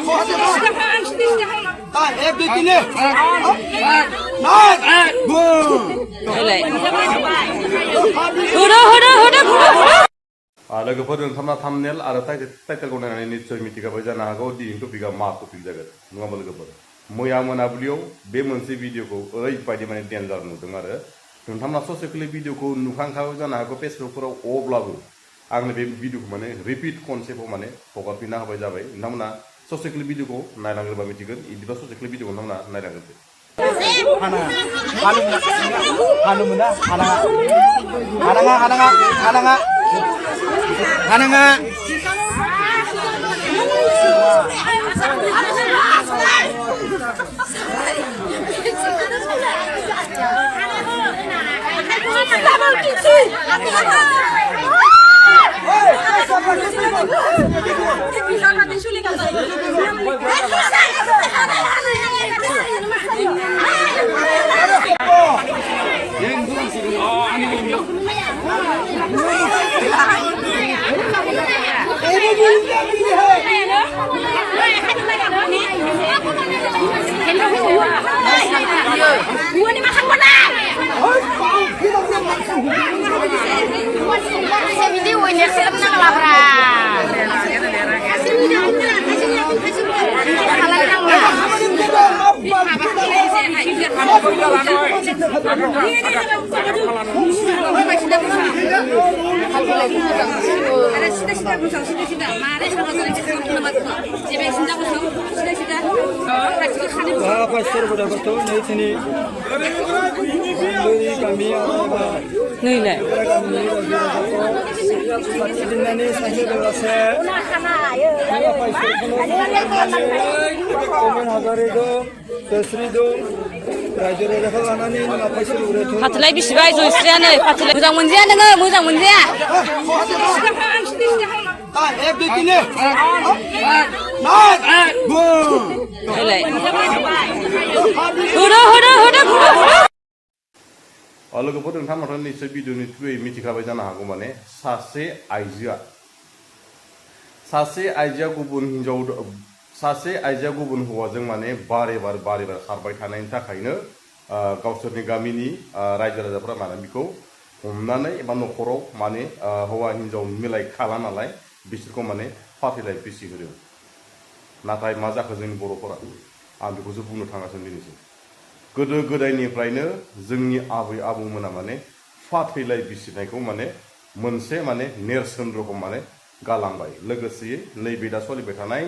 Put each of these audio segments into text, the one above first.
एक दो तीन लोगोफोरजों थामना थामनेल आरो टाइटेलखौ नायनानै निस्सय मिथिखाबाय जानो हागौ दिनैनि टपिकआ मा टपिक जागोन नङा होमबा लोगोफोर मैया मोनाबिलियाव बे मोनसे भिडिअखौ ओरैबायदि माने डेन्जार नुदों आरो नोंथांमोना ससेखिलि भिडिअखौ नुखांखाबाय जानो हागौ फेसबुकफोराव अब्लाबो आंनो बे भिडिअखौ माने रिपिट कनसेप्टआव माने हगारफिनना होबाय जाबाय नोंथांमोना ससेखिलि भिडिअखौ नायलांग्रोबा मिथिगोन इदिबा ससेखिलि भिडिअखौ नोंथांमोना नायलांग्रोदो फाथैलाय बिसिबाय जयस्रियानो फाथैलाय मोजां मोनजाया नोङो मोजां मोनजाया एक दो तीन लोगोफोर नोंथांमोनहा निस्सय भिडिअनि थ्रुयै मिथिखाबाय जानो हागौ माने सासे आइजोआ गुबुन हौवाजों माने बारे बार खारबाय थानायनि थाखायनो गावसोरनि गामिनि रायजो राजाफोरा माने बिखौ हमनानै एबा न'खराव माने हौवा हिन्जाव मिलाय खाला नालाय बिसोरखौ माने फाथैलाय बिसि होदों नाथाय मा जाखो जोंनि बर'फोरा आं बेखौसो बुंनो थांगासिनो दिनैसिम गोदो गोदायनिफ्रायनो जोंनि आबै आबौमोना माने फाथैलाय बिसिनायखौ माने मोनसे माने नेरसोन रखम माने गालांबाय लोगोसेयै नैबे दा सोलिबाय थानाय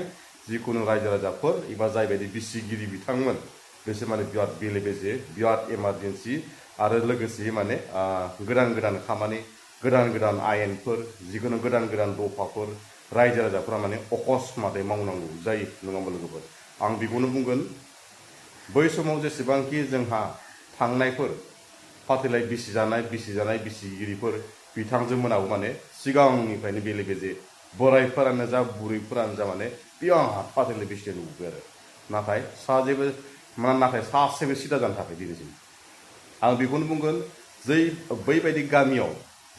जिखुनु रायजो राजाफोर एबा जायबायदि बिसिगिरि बिथांमोन बिसोर माने बिराद बेले बेजे बिराद इमारजेन्सि आरो लोगोसे माने गोदान खामानि गोदान आयेनफोर जिखुनु गोदान दफाफोर रायजो राजाफोरा माने अकस्मातै मावनांगौ जायो नङा होमबा लोगोफोर आं बेखौनो बुंगोन बै समाव जेसेबांखि जोंहा थांनायफोर फाथैलाय बिसिजानाय बिसिगिरिफोर बिथांजोमोनाबो माने सिगांनिफ्रायनो बेले बेजे बोरायफोरानो जा बुरैफोरानो जा माने बिराद फाथैलाय बिसिनाय नुबोबाय आरो नाथाय सासेबो सिदा जानो थाखाय दिनैसिम आं बेखौनो बुंगोन बैबायदि गामियाव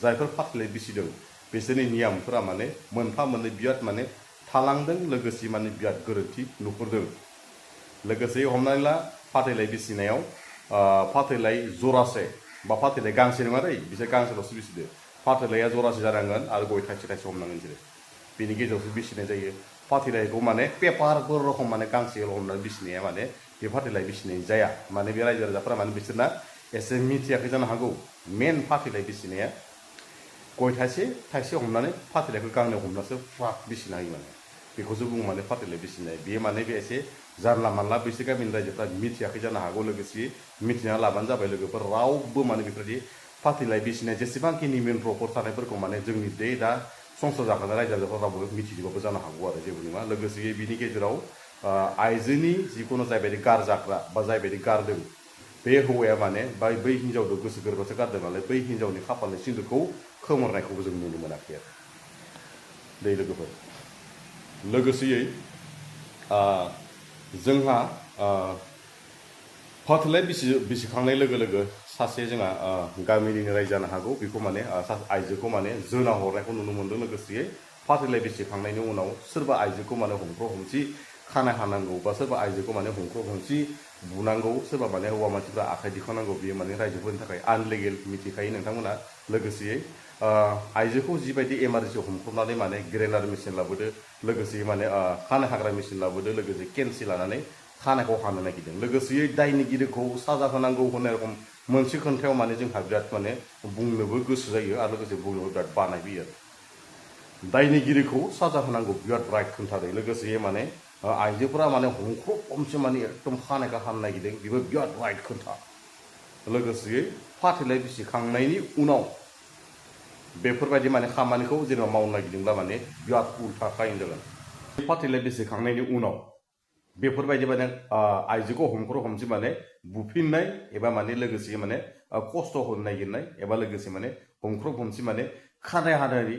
जायफोर फाथैलाय बिसिदों बिसोरनि नियमफोरा माने मोनफा मोननै बिराद माने थालांदों लोगोसे माने बिराद गोरोन्थि नुहुरदों लोगोसे हमनानै ला फाथैलाय बिसिनायाव फाथैलाय जरासे बा फाथैलाय गांसे नङा दै बिसोर गांसेल'सो बिसिदो फाथैलाया जरासे जानांगोन आरो गय थाइसे हमनांगोन बिसोरो बेनि गेजेरावसो बिसिनाय जायो फाथैलायखौ माने पेपारफोर रखम माने गांसेल' हमनानै बिसिनाया माने बे फाथैलाय बिसिनाय जाया माने बे रायजो राजाफोरा माने बिसोरना एसे मिथियाखै जानो हागौ मेन फाथैलाय बिसिनाया गय थाइसे हमनानै फाथैलायखौ गांनै हमनासो फ्राक बिसिना होयो माने बेखौसो बुङो माने फाथैलाय बिसिनाय बेयो माने बे एसे जानला मानला बैसोर गामिनि रायजोफ्रा मिथियाखै जानो हागौ लोगोसे मिथिना लाबानो जाबाय लोगोफोर रावबो माने बेफोरबायदि फाथैलाय बिसिनाय जेसेबांखिनि मेन प्रपर थानायफोरखौ माने जोंनि दा संसार जाखानाय रायजो राजाफोरा रावबो मिथिजोबाबो जानो हागौ आरो जेबो नङा लोगोसे बिनि गेजेराव आइजोनि जिखुनु जायबायदि गारजाग्रा बा जायबायदि गारदों बे हौवाया माने बै हिन्जावजों गोसो गोरबोसो गारदों नालाय बै हिन्जावनि खाफालनि सिन्दुरखौ खोमोरनायखौबो जों नुनो मोनाखै आरो दै लोगोफोर लोगोसेयै जोंहा फाथैलाय बिसिखांनाय लोगो लोगो सासे जोंहा गामिनिनो रायजो जानो हागौ बेखौ माने आइजोखौ माने जोना हरनायखौ नुनो मोनदों लोगोसेयै फाथैलाय बिसिखांनायनि उनाव सोरबा आइजोखौ माने हमसि खानाय हानांगौ बा सोरबा आइजोखौ माने हमख्र' हमसि बुनांगौ सोरबा माने हौवा मानसिफ्रा आखाइ दिखांनांगौ बेयो माने रायजोफोरनि थाखाय आनलिगेल मिथिखायो नोंथांमोना लोगोसेयै आइजोखौ जिबायदि इमारजेन्सि हमख्रबनानै माने ग्रेन्डार मेसिन लाबोदो लोगोसे माने खानाय हाग्रा मेसिन लाबोदो लोगोसे केन्सि लानानै खानायखौ हानो नागिरदों लोगोसेयै दायनिगिरिखौ साजा होनांगौ होननाय रखम मोनसे खोन्थायाव माने जोंहा बिराद माने बुंनोबो गोसो जायो आरो लोगोसे बुंनोबो बिराद बानाय फैयो आरो दायनिगिरिखौ साजा होनांगौ बिराद राइट खोन्थादों लोगोसे माने आइजोफोरा माने हमख्रब हमसि माने एकदम खानायखौ हानो नागिरदों बेबो बिराद राइट खोन्था लोगोसेयै फाथैलाइ बिसिखांनायनि उनाव बेफोरबायदि माने खामानिखौ जेनेबा मावनो नागिरदोंब्ला माने बिराद उल्था खायन जागोन फाथैलाइ बिसिखांनायनि उनाव बेफोरबायदि माने आइजोखौ हमख्र' हमसि माने बुफिननाय एबा माने लोगोसे माने खस्थ' होनो नागिरनाय एबा लोगोसे माने हमख्र' हमसि माने खानाय हानाय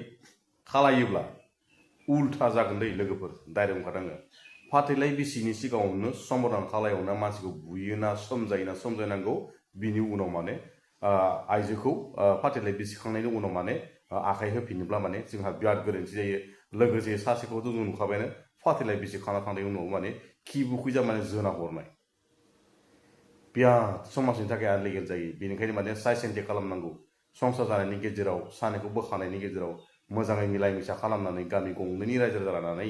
खालायोब्ला उल्था जागोन दै लोगोफोर डाइरेक्ट बुंखादों फाथैलाइ बिसिनि सिगाङावनो समरान खालायावनो मानसिखौ बुयोना समजायनांगौ बिनि उनाव माने आइजोखौ फाथैलाइ बिसिखांनायनि उनाव माने आखाइ होफिनोब्ला माने जोंहा बिराद गोरोन्थि जायो लोगोसे सासेखौथ' जों नुखाबायानो फाथैलाइ बिसिखांना थांनायनि उनाव माने खि बुखैजा माने जोना हरनाय बिराद समाजनि थाखाय आनलिगेल जायो बेनिखायनो माने साइसेन्टि खालामनांगौ संसार जानायनि गेजेराव सानैखौ बोखानायनि गेजेराव मोजाङै मिलाय मिसा खालामनानै गामि गंनैनि रायजो जानानै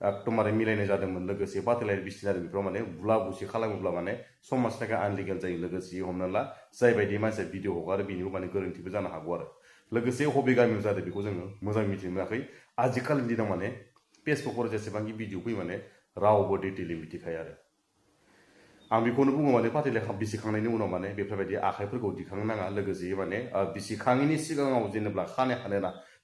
एकदमबारे मिलायनाय जादोंमोन लोगोसे फाथैलाइ बिसि जादों बेफोराव माने बुला बुसि खालामोब्ला माने समाजनि थाखाय आनलिगेल जायो लोगोसे हमना ला जायबायदि मानसिया भिडिअ हगारो बेनिबो माने गोरोन्थिबो जानो हागौ आरो लोगोसे बबे गामियाव जादों बेखौ जोङो मोजां मिथिनो मोनाखै आजिखालिनि दिनाव माने फेसबुकफोराव जेसेबांखि भिडिअ फैयो माने रावबो डिटेलि मिथिखाया आरो आं बेखौनो बुङो माने फाथैलाइ बिसिखांनायनि उनाव माने बेफोरबायदि आखाइफोरखौ दिखांनो नाङा लोगोसे माने बिसिखाङैनि सिगाङाव जेनेबा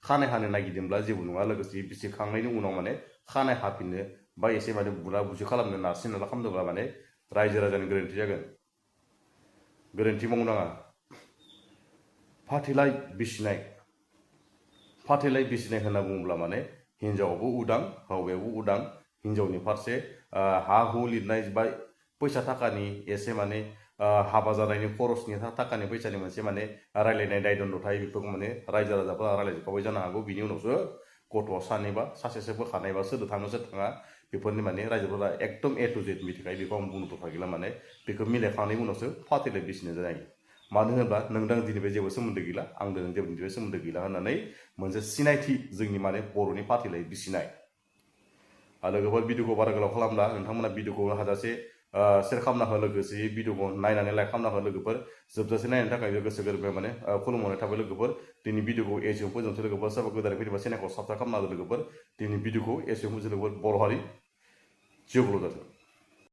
खानाय हानो नागिरदोंब्ला जेबो नङा लोगोसे बिसिखांनायनि उनाव माने खानाय हाफिननो बा एसे माने बुला बुसि खालामनो नारसिन नाला खालामदोंब्ला माने रायजो राजानि गोरोन्थि जागोन गोरोन्थि मावनो नाङा फाथैलाइ बिसिनाय होनना बुङोब्ला माने हिन्जावाबो उदां हौवायाबो उदां हिन्जावनि फारसे हा हु लिरनाय बा फैसा थाखानि एसे माने हाबा जानायनि खरसनि थाखानि फैसानि मोनसे माने रायलायनाय दाय दन्द' थायो बेफोरखौ माने रायजो राजाफोरा रायलायजोबखाबाय जानो हागौ बिनि उनावसो गथ'आ सानैबा सासेसो बोखानायबा सोरदो थाङो सोर थाङा बेफोरनि माने रायजोफोरा एकदम ए टु जेड मिथिखायो बेखौ आं बुंनो दरखार गैला माने बेखौ मिलायखांनायनि उनावसो फाथैलाइ बिसिनाय जायो मानो होनोब्ला नोंदां दिनैबे जेबो सोमोन्दो गैला आंदों जेबो सोमोन्दो गैला होननानै मोनसे सिनायथि जोंनि माने बर'नि फाथैलाइ बिसिनाय लोगोफोर भिडिअखौ बारा गोलाव खालामला नोंथांमोना भिडिअखौ हाजासे शेयार खालामना हो लोगोसे भिडिअखौ नायनानै लाइक खालामना हो लोगोफोर जोबजासे नायनो थाखाय गोसो गोरबोआव माने खुलुमहरनाय थाबाय लोगोफोर दिनै भिडिअखौ एसेयाव फोजोबनोसै लोगोफोर सोरबा गोदानै फैदोंबा चेनेलखौ साबस्क्राइब खालामना हो लोगोफोर दिनै भिडिअखौ एसेयाव फोजोबनोसै बर' हारि जिउ जाथों।